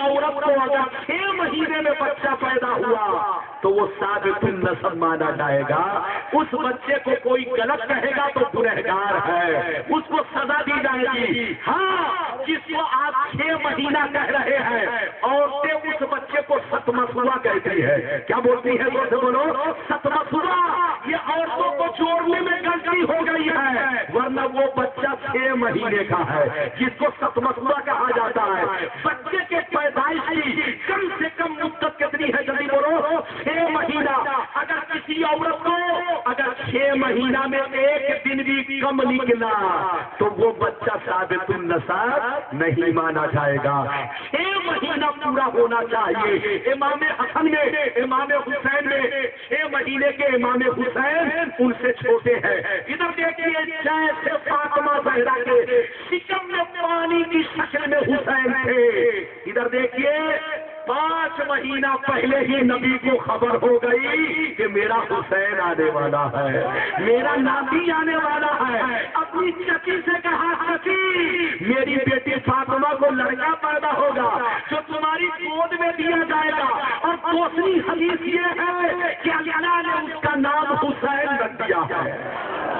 عورت کو اگر 6 مہینے میں بچہ پیدا ہوا تو وہ ثابت النسب مانا جائے گا. اس بچے کو کوئی غلط کہے گا تو گنہگار ہے, اس کو سزا دی جائے گی. ہاں, جس کو آپ 6 مہینہ کہہ رہے ہیں, عورتیں اس بچے کو ستمسوا کہتی ہے. کیا بولتی ہے؟ بولو ستمسوا. یہ عورتوں کو جوڑنے میں غلطی ہو گئی ہے, ورنہ وہ بچہ 6 مہینے کا ہے جس کو ستمسوا کہا جاتا ہے. بچے کے پیدائش کی کم سے کم مدت کتنی ہے؟ جلدی بولو. 6 مہینہ. اگر کسی عورت کو اگر 6 مہینہ میں 1 دن بھی کم نکلا تو وہ بچہ ثابت النسب نہیں مانا جائے گا. 6 مہینہ پورا ہونا چاہیے. امام حسن میں, امام حسین میں 6 مہینے کے امام حسین ان سے چھوٹے ہیں. ادھر دیکھیے, جیسے فاطمہ زہرا کے شکم میں پانی کی شکل میں حسین تھے, ادھر دیکھیے 5 مہینہ پہلے ہی نبی کو خبر ہو گئی کہ میرا حسین آنے والا ہے, میرا ناتی آنے والا ہے. اپنی چچی سے کہا, چچی میری بیٹی فاطمہ کو لڑکا پیدا ہوگا جو تمہاری گود میں دیا جائے گا. اور دوسری حدیث یہ ہے کہ اللہ نے اس کا نام حسین رکھ دیا ہے.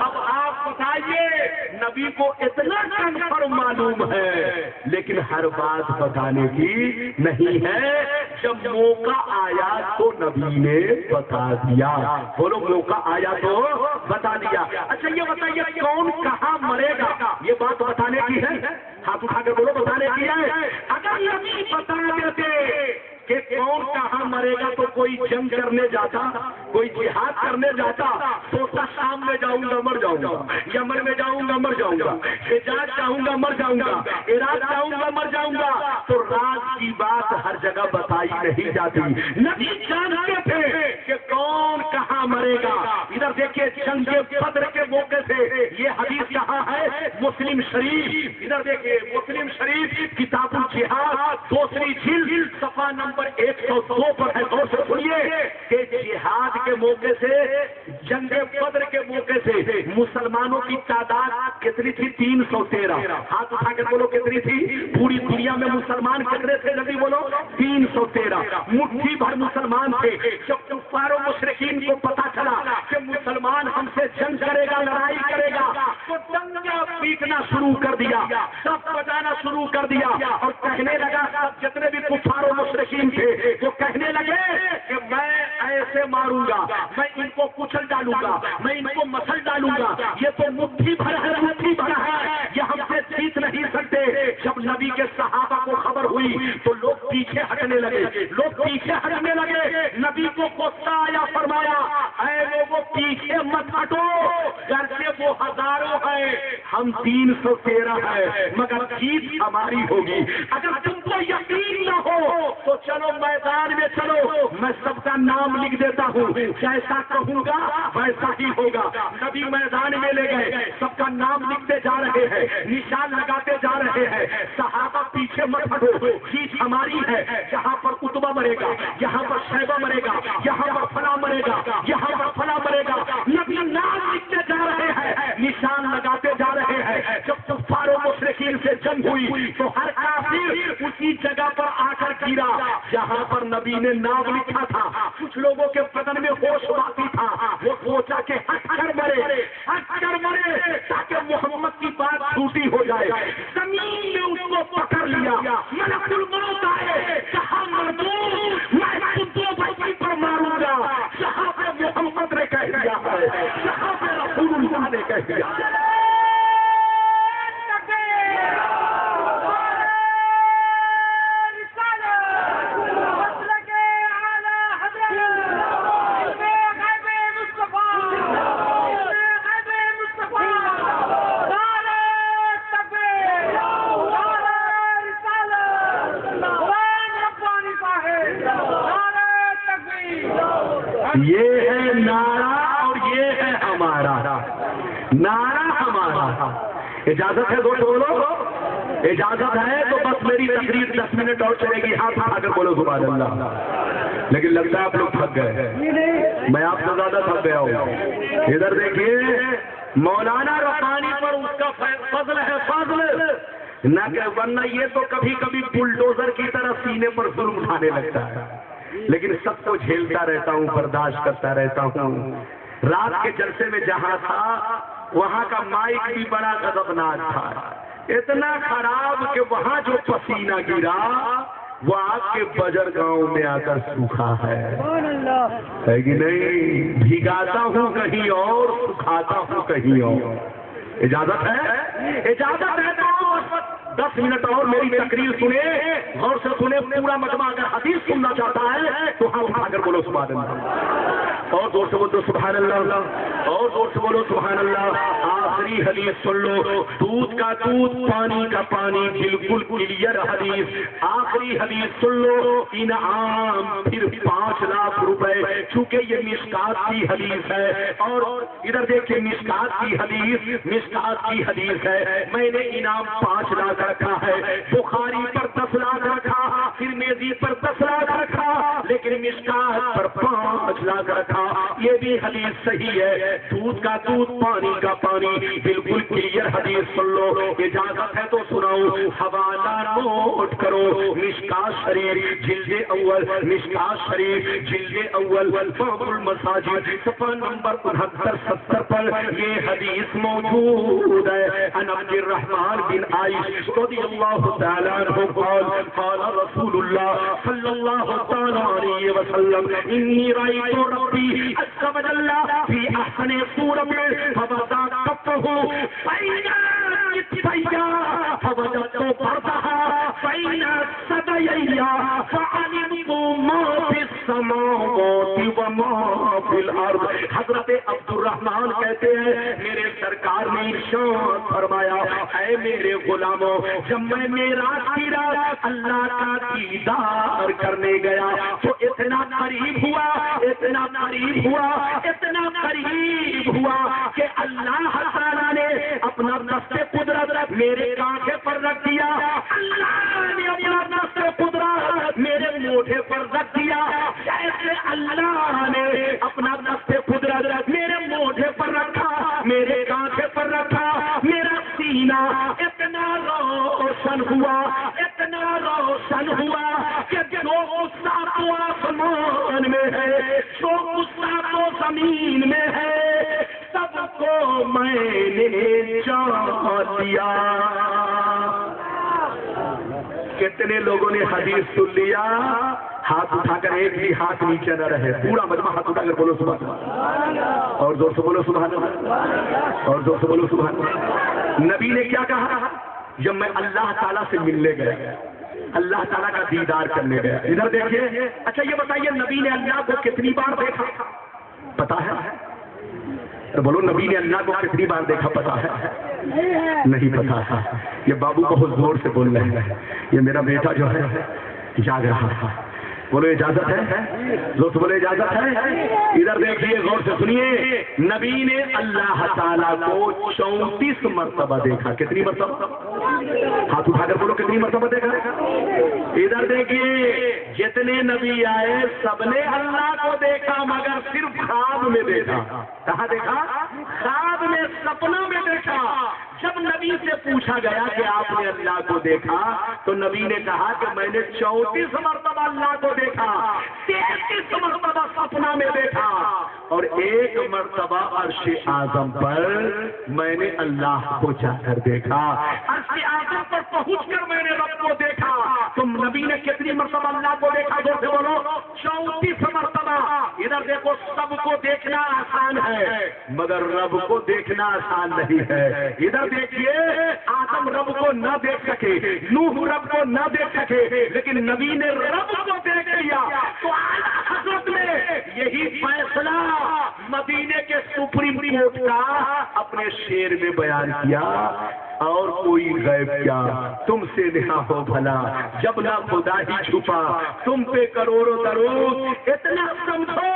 اب آپ بتائیے, نبی کو اتنا کنفرم معلوم ہے لیکن ہر بات بتانے کی نہیں ہے. جب موقع آیا تو نبی نے بتا دیا. بولو, موقع آیا تو بتا دیا. اچھا یہ بتائیے, کون کہاں مرے گا یہ بات بتانے کی ہے؟ ہاتھ اٹھا کے بولو, بتانے کی ہے. اگر نبی بتا دیتے کہ کون کہاں مرے گا تو کوئی جنگ کرنے جاتا, کوئی جہاد کرنے جاتا, سوچتا شام میں جاؤں گا مر جاؤں گا, یمن میں جاؤں گا مر جاؤں گا, حجاز جاؤں گا مر جاؤں گا, عراق جاؤں گا مر جاؤں گا. تو راز کی بات ہر جگہ بتائی نہیں جاتی. نبی جانتے تھے کہ کون کہاں مرے گا. ادھر دیکھیے, جنگ بدر کے موقع سے یہ حدیث کہاں ہے؟ مسلم شریف. ادھر دیکھیے, مسلم شریف کتاب الجہاد دوسری جلد صفحہ نمبر 102 پر ہے. غور سے سنیے کہ جہاد کے موقع سے, جنگ بدر کے موقع سے مسلمانوں کی تعداد کتنی تھی؟ 313. ہاتھ اٹھا کر بولو کتنی تھی؟ پوری دنیا میں مسلمان کتنے تھے؟ جلدی بولو. 313. مٹھی بھر مسلمان تھے. جب کفار و مشرکین کو پتا چلا کہ مسلمان ہم سے جنگ کرے گا, لڑائی کرے گا, تو ڈنڈا پیٹنا شروع کر دیا, سب بجانا شروع کر دیا اور کہنے لگا, سب جتنے بھی کفار و مشرکین تھے وہ کہنے لگے کہ میں ایسے ماروں گا, میں ان کو کچل ڈالوں گا, میں ان کو مسل ڈالوں گا, یہ تو مٹھی بھر ہے, مٹھی بھر ہے, یہ ہم سے جیت نہیں سکتے. جب نبی کے صحابہ کو خبر ہوئی تو لوگ پیچھے ہٹنے لگے, لوگ پیچھے ہٹنے لگے. نبی کو غصہ آیا, فرمایا, اے لوگوں پیچھے مت ہٹو, گھر سے وہ ہزاروں ہیں, ہم 313 ہیں, مگر جیت ہماری ہوگی. اگر تم کو یقین نہ ہو تو چلو میدان میں چلو, میں سب کا نام لکھ دیتا ہوں, جیسا کہوں گا ویسا ہی ہوگا. نبی میدان میں لے گئے, سب کا نام لکھتے جا رہے ہیں, نشان لگاتے جا رہے ہیں. صحابہ پیچھے مت ہٹو, جیت ہماری ہے. یہاں پر عتبہ مرے گا, یہاں پر شیبہ مرے گا, یہاں پر فلاں مرے گا, یہاں پر فلاں مرے گا. نبی نام لکھتے جا رہے ہیں, نشان لگاتے جا رہے ہیں. جب کفار و مشرکین سے جنگ ہوئی تو ہر کافر اسی جگہ پر آ کر گرا جہاں پر نبی نے نام لکھا تھا. کچھ لوگوں کے بدن میں ہوش باقی تھا, وہ سوچا کہ ہٹ کر مرے, ہٹ کر مرے تاکہ محمد کی بات چھوٹی ہو جائے. زمین نے اس کو پکڑ لیا, ملک الموت آئے, کہا مردود میں تم کو بچی پر ماروں گا. جہاں پہ محمد نے کہہ دیا ہے, جہاں پہ رسول اللہ نے کہہ دیا ہے. یہ ہے نعرہ اور یہ ہے ہمارا نعرہ, ہمارا. اجازت ہے دوست بولو, اجازت ہے تو بس میری تقریر 10 منٹ اور چلے گی. ہاتھ اٹھا کر بولو سبحان اللہ. لیکن لگتا ہے آپ لوگ تھک گئے, میں آپ سے زیادہ تھک گیا ہوں. ادھر دیکھیے, مولانا ربانی پر اس کا فضل ہے, فضل نہ کہ ورنہ یہ تو کبھی کبھی بلڈوزر کی طرح سینے پر ظلم اٹھانے لگتا ہے، لیکن سب کو جھیلتا رہتا ہوں، برداشت کرتا رہتا ہوں۔ رات کے جلسے میں جہاں تھا وہاں کا مائک بھی بڑا غضبناک تھا، اتنا خراب کہ وہاں جو پسینہ گرا وہ آپ کے بجر گاؤں میں آ کر سوکھا ہے کہ نہیں؟ بھگاتا ہوں کہیں اور، سکھاتا ہوں کہیں اور۔ اجازت ہے؟ اجازت ہے تو 10 منٹ اور میری تقریر سنے، غور سے سنے پورا مجمع۔ اگر حدیث سننا چاہتا ہے تو ہم اٹھا کر بولو سبحان اللہ، اور زور سے بولو سبحان اللہ، اور زور سے بولو سبحان اللہ۔ آخری حدیث سن لو، دودھ کا دودھ پانی کا پانی، بالکل کلیئر حدیث۔ آخری حدیث سن لو، انعام پھر 5 لاکھ روپے، چونکہ یہ مشکات کی حدیث ہے، اور ادھر دیکھیں مشکات کی حدیث، مشکات کی حدیث ہے۔ میں نے انعام 5 لاکھ رکھا ہے، بخاری پر 10 لاکھ رکھا، ترمذی پر 10 لاکھ رکھا، لیکن مشکات پر 5 لاکھ رکھا۔ یہ بھی حدیث صحیح ہے، دودھ کا دودھ پانی کا پانی، بالکل کلیئر حدیث سن لو۔ اجازت ہے تو سناؤں، حوالہ نوٹ کرو، مشکات شریف جلد اول، مشکات شریف جلد اول، باب المساجد، صفحہ نمبر 69-70 پر یہ حدیث موجود ہے۔ عن عبد الرحمن بن عائش رضی اللہ تعالی عنہ قال قال رسول اللہ صلی اللہ تعالی علیہ وسلم انی رأیت ربی عز وجل فی احسن صورت فوضع کفہ بین کتفیہ فوجدت بردہا بین ثدییہ فعلمت ما فی السماوات وما فی الارض۔ حضرت عبد الرحمن کہتے ہیں میرے سرکار نے ارشاد فرمایا، اے میرے غلاموں، جب میں معراج کی رات اللہ کا دیدار کرنے گیا تو اتنا قریب ہوا، اتنا قریب ہوا، اتنا قریب ہوا کہ اللہ تعالیٰ نے اپنا دست قدرت میرے کانٹے پر رکھ دیا، اللہ نے اپنا دست قدرت میرے موڈھے پر رکھ دیا، جیسے اللہ نے اپنا دست قدرت میرے موڈھے پر رکھا، میرے کانٹے پر رکھا، میرا سینہ اتنا روشن ہوا، اتنا روشن ہوا کہ جو غصہ تو آسمان میں ہے، جو غصہ تو زمین میں ہے، سب کو میں نے جان دیا۔ کتنے لوگوں نے حدیث سن لیا؟ ہاتھ اٹھا کر ایک بھی ہاتھ نیچے نہ رہے، پورا مجمع ہاتھ اٹھا کر بولو سبحان اللہ، اور زور سے بولو سبحان اللہ، اور زور سے بولو سبحان اللہ۔ نبی نے کیا کہا؟ جب میں اللہ تعالیٰ سے ملنے گیا، اللہ تعالیٰ کا دیدار کرنے گیا۔ ادھر دیکھیے، اچھا یہ بتائیے نبی نے اللہ کو کتنی بار دیکھا پتا ہے؟ بولو نبی نے اللہ کو کتنی بار دیکھا پتا ہے؟ نہیں پتا ہے۔ یہ بابو بہت زور سے بول رہے ہیں، یہ میرا بیٹا جو ہے جاگ رہا تھا۔ بولو اجازت ہے؟ دوست بولے اجازت ہے؟ ادھر دیکھیے غور سے سنیے، نبی نے اللہ تعالیٰ کو 34 مرتبہ دیکھا۔ کتنی مرتبہ؟ ہاتھ اٹھا کر بولو کتنی مرتبہ دیکھا؟ ادھر دیکھیے جتنے نبی آئے سب نے اللہ کو دیکھا، مگر صرف خواب میں دیکھا۔ کہاں دیکھا؟ خواب میں، سپنا میں دیکھا۔ جب نبی سے پوچھا گیا کہ آپ نے اللہ کو دیکھا تو نبی نے کہا کہ میں نے 34 مرتبہ اللہ کو دیکھا، 33 مرتبہ سپنا میں دیکھا، اور 1 مرتبہ عرش اعظم پر میں نے اللہ کو جا کر دیکھا۔ عرش اعظم پر پہنچ کر میں نے رب کو دیکھا۔ تم نبی نے کتنی مرتبہ اللہ کو دیکھا؟ جو سے بولو 34 مرتبہ۔ ادھر دیکھو، سب کو دیکھنا آسان ہے مگر رب کو دیکھنا آسان نہیں ہے۔ ادھر دیکھیے، آدم رب کو نہ دیکھ سکے، نوح رب کو نہ دیکھ سکے، لیکن نبی نے رب کو دیکھ لیا۔ تو اعلیٰ حضرت نے یہی فیصلہ مدینے کے سپریم کورٹ کا اپنے شعر میں بیان کیا، اور کوئی غیب کیا تم سے نہ ہو بھلا، جب نہ خدا ہی چھپا تم پہ کروڑوں درود۔ اتنا سمجھو،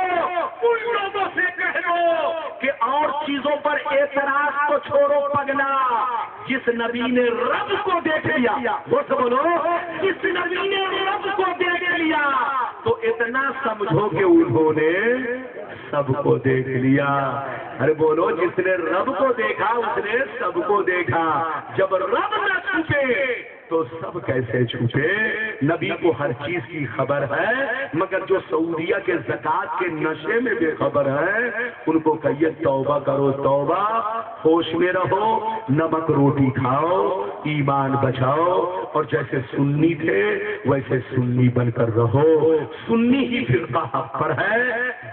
ان لوگوں سے کہہ دو کہ اور چیزوں پر اعتراض تو چھوڑو پگلا، جس نبی نے رب کو دیکھ لیا، وہ سب بولو جس نبی نے رب کو دیکھ لیا، تو اتنا سمجھو کہ انہوں نے سب کو دیکھ لیا۔ ارے بولو جس نے رب کو دیکھا اس نے سب کو دیکھا۔ جب رب نہ چھپے تو سب کیسے چھپے؟ نبی کو ہر چیز کی خبر ہے، مگر جو سعودیہ کے زکوٰۃ کے نشے میں بے خبر ہے ان کو کہیے توبہ کرو، توبہ، ہوش میں رہو، نمک روٹی کھاؤ، ایمان بچاؤ، اور جیسے سنی تھے ویسے سنی بن کر رہو۔ سنی ہی فرقہ حق پر ہے،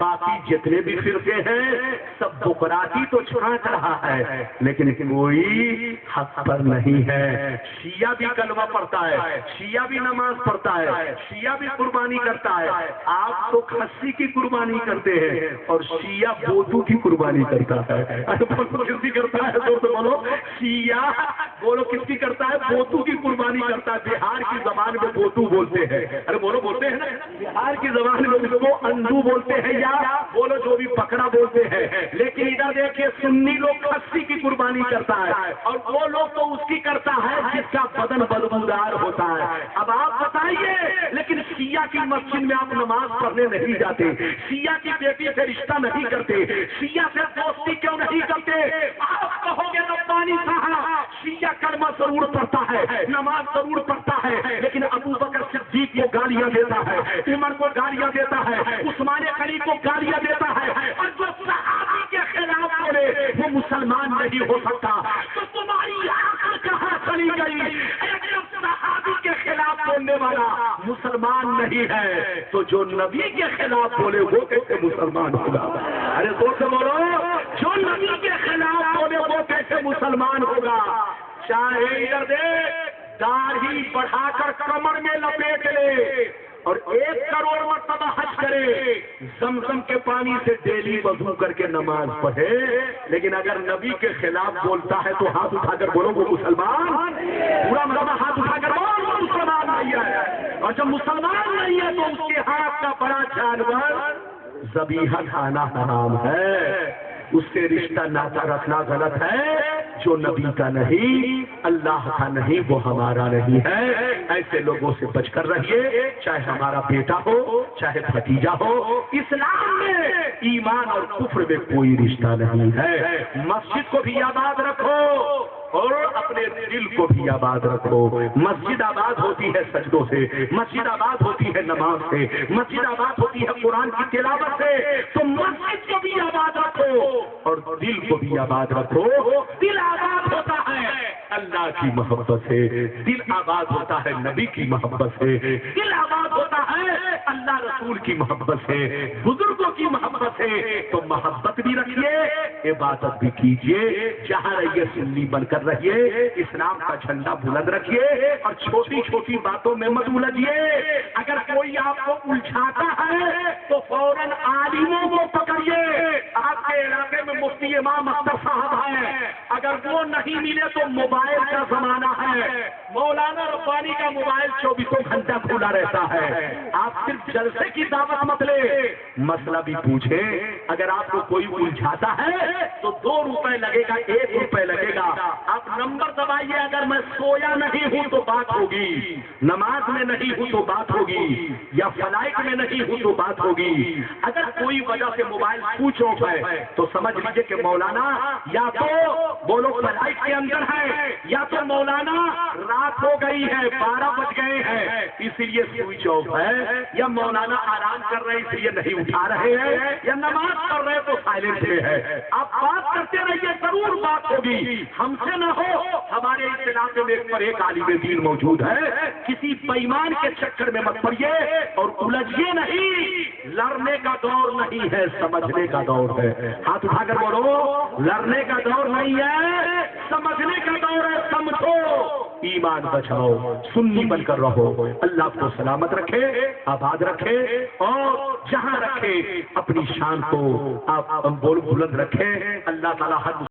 باقی جتنے بھی فرقے ہیں سب بکراتی تو چھانٹ رہا ہے لیکن کوئی حق پر نہیں ہے۔ شیعہ بھی کلمہ پڑھتا ہے، شیعہ بھی نماز پڑھتا ہے، شیعہ بھی قربانی کرتا ہے، آپ تو کھسی کی قربانی کرتے ہیں اور شیعہ بوتو کی قربانی کرتا ہے۔ کس کی کرتا ہے؟ زور سے بولو۔ شیعہ بولو کس کی کرتا ہے؟ بوتو کی قربانی کرتا ہے۔ بہار کی زبان میں بوتو بولتے ہیں، ارے بولو بولتے ہیں نا، بہار کی زبان میں اس کو اندو بولتے ہیں یا بولو جو بھی بکرا بولتے ہیں، لیکن ادھر دیکھیے سنی لوگ کھسی کی قربانی کرتا ہے اور وہ لوگ تو اس کی کرتا ہے جس کا بدن بدبودار ہوتا ہے۔ اب آپ بتائیے لیکن شیعہ کی مسجد میں آپ نماز پڑھنے نہیں جاتے، شیعہ کی بیٹی سے رشتہ نہیں کرتے، شیعہ سے دوستی کیوں نہیں کرتے؟ آپ کہو گے ربانی صاحب شیعہ کلمہ ضرور پڑھتا ہے، نماز ضرور پڑھتا ہے، لیکن ابو بکر صدیق کو گالیاں دیتا ہے، عمر کو گالیاں دیتا ہے، عثمان غنی کو گالیاں دیتا ہے، اور جو صحابی کے خلاف بولے وہ مسلمان نہیں ہو سکتا۔ تو تمہاری عقل کہاں چلی گئی؟ ایک صحابی کے خلاف بولنے والا مسلمان نہیں ہے تو جو نبی کے خلاف بولے وہ کیسے مسلمان ہوگا؟ ارے زور سے بولو، جو نبی کے خلاف بولے وہ کیسے مسلمان ہوگا؟ چاہے ادھر دے داڑھی بڑھا کر کمر میں لپیٹ لے اور 1 کروڑ مرتبہ حج کرے، زمزم کے پانی سے ڈیلی وضو کر کے نماز پڑھے، لیکن اگر نبی کے خلاف بولتا ہے تو ہاتھ اٹھا کر بولو وہ مسلمان، پورا مرتبہ ہاتھ اٹھا کر بولو وہ مسلمان نہیں ہے، اور جب مسلمان نہیں ہے تو اس کے ہاتھ کا بڑا جانور ذبیحہ کھانا حرام ہے، اس سے رشتہ ناتا رکھنا غلط ہے۔ جو نبی کا نہیں، اللہ کا نہیں، وہ ہمارا نہیں ہے۔ ایسے لوگوں سے بچ کر رہیے، چاہے ہمارا بیٹا ہو چاہے بھتیجا ہو۔ اسلام میں ایمان اور کفر میں کوئی رشتہ نہیں ہے۔ مسجد کو بھی آباد رکھو اور اپنے دل کو بھی آباد رکھو۔ مسجد آباد ہوتی ہے سجدوں سے، مسجد آباد ہوتی ہے نماز سے، مسجد آباد ہوتی ہے قرآن کی تلاوت سے، تو مسجد کو بھی آباد رکھو اور دل کو بھی آباد رکھو۔ دل آباد ہوتا ہے اللہ کی محبت سے، دل آباد ہوتا ہے نبی کی محبت سے، دل آباد ہوتا ہے اللہ رسول کی محبت سے، بزرگوں کی محبت سے۔ تو محبت بھی رکھیے، عبادت بھی کیجیے، جہاں رہیے سنی بن کر رہیے، اسلام کا جھنڈا بلند رکھیے اور چھوٹی چھوٹی باتوں میں مت الجھیے۔ اگر کوئی آپ کو الجھاتا ہے تو فوراً عالموں کو پکڑیے۔ آپ کے علاقے میں مفتی امام اختر صاحب ہیں، اگر وہ نہیں ملے تو موبائل کا زمانہ ہے، مولانا ربانی کا موبائل 24 گھنٹہ کھلا رہتا ہے۔ آپ صرف جلسے کی دعوت مت لے، مسئلہ بھی پوچھیں۔ اگر آپ کو کوئی الجھاتا ہے تو 2 روپے لگے گا، 1 روپے لگے گا، آپ نمبر دبائیے۔ اگر میں سویا نہیں ہوں تو بات ہوگی، نماز میں نہیں ہوں تو بات ہوگی، یا فلائٹ میں نہیں ہوں تو بات ہوگی۔ اگر کوئی وجہ سے موبائل سوئچ آف ہے تو سمجھ لیجیے کہ مولانا یا تو وہ لوگ فلائٹ کے اندر ہیں یا تو مولانا رات ہو گئی ہے، 12 بج گئے ہیں اس لیے سوئچ آف ہے، یا مولانا آرام کر رہے اس لیے نہیں اٹھا رہے ہیں، یا نماز پڑھ رہے تو سائلنٹ میں ہے۔ آپ بات کرتے رہیے، ضرور بات ہوگی، ہم سے نہ ہو۔ ہمارے اس علاقے میں ایک عالم دین موجود ہے، کسی بےایمان کے چکر میں مت پڑیے اور الجھیے نہیں۔ لڑنے کا دور نہیں ہے، سمجھنے کا دور ہے۔ ہاتھ اٹھا کر بولو، لڑنے کا دور نہیں ہے، سمجھنے کا دور ہے۔ سمجھو، ایمان بچاؤ، سنی بن کر رہو۔ اللہ کو سلامت رکھے، آباد رکھے، اور جہاں رکھے اپنی شان کو آپ بلند رکھے۔ اللہ تعالیٰ ہر